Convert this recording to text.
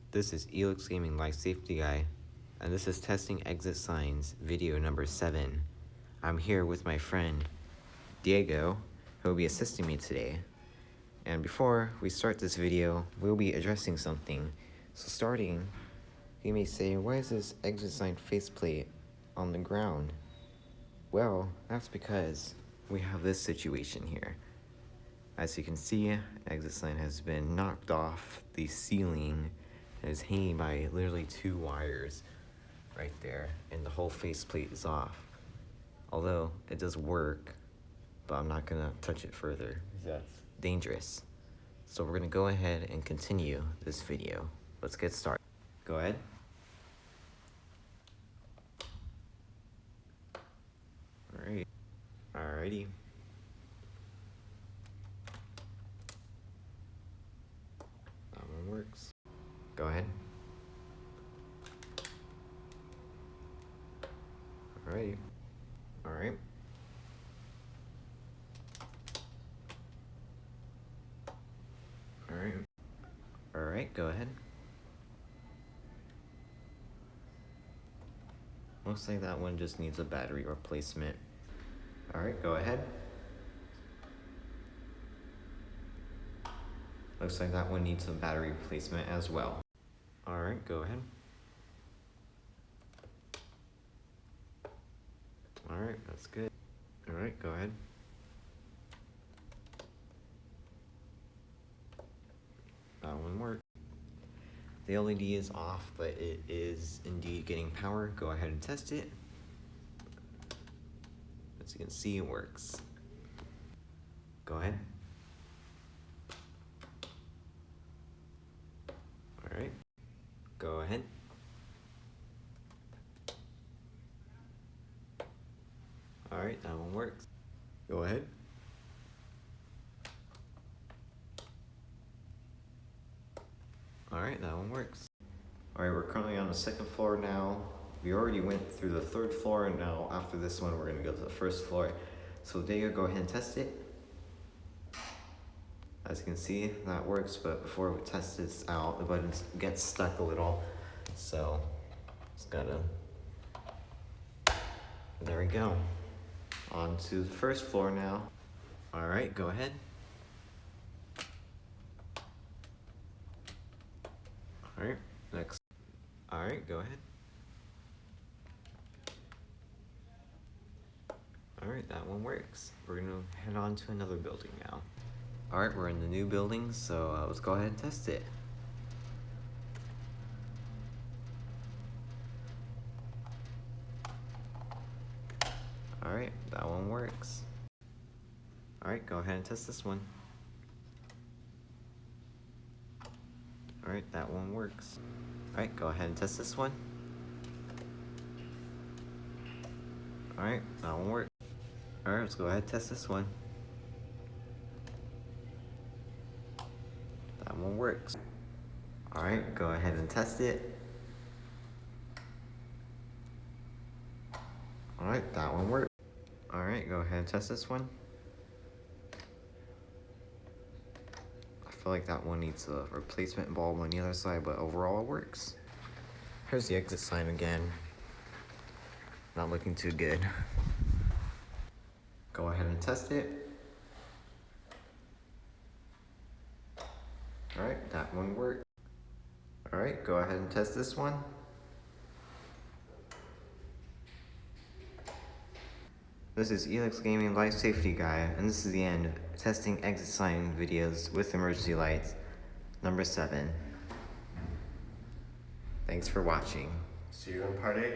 This is Elix Gaming Life Safety Guy, and this is Testing Exit Signs video number 7. I'm here with my friend Diego, who will be assisting me today. And before we start this video, we'll be addressing something. So starting, you may say, why is this exit sign faceplate on the ground? Well, that's because we have this situation here. As you can see, exit sign has been knocked off the ceiling and is hanging by literally 2 wires right there, and the whole faceplate is off. Although it does work, but I'm not gonna touch it further because that's dangerous. So we're gonna go ahead and continue this video. Let's get started. Go ahead. Alright. Alrighty. That one works. Go ahead. Alright. Alright. Alright. Alright, go ahead. Looks like that one just needs a battery replacement. Alright, go ahead. Looks like that one needs a battery replacement as well. Alright, go ahead. Alright, that's good. Alright, go ahead. That one worked. The LED is off, but it is indeed getting power. Go ahead and test it. As you can see, it works. Go ahead. Alright. Go ahead. Alright, that one works. Go ahead. Alright, that one works. Alright, we're currently on the 2nd floor now. We already went through the 3rd floor, and now after this one, we're gonna go to the 1st floor. So there you go ahead and test it. As you can see, that works, but before we test this out, the button gets stuck a little. So, just gotta, there we go. On to the 1st floor now. Alright, go ahead. Alright, next. Alright, go ahead. Alright, that one works. We're gonna head on to another building now. Alright, we're in the new building, so let's go ahead and test it. Alright, that one works. Alright, go ahead and test this one. Alright, that one works. Alright, go ahead and test this one. Alright, that one works. Alright, let's go ahead and test this one. That one works. Alright, go ahead and test it. Alright, that one works. Alright, go ahead and test this one. I feel like that one needs a replacement bulb on the other side, but overall it works. Here's the exit sign again. Not looking too good. Go ahead and test it. Alright, that one worked. Alright, go ahead and test this one. This is Elix Gaming Life Safety Guy, and this is the end of testing exit sign videos with emergency lights, number 7. Thanks for watching. See you in part 8.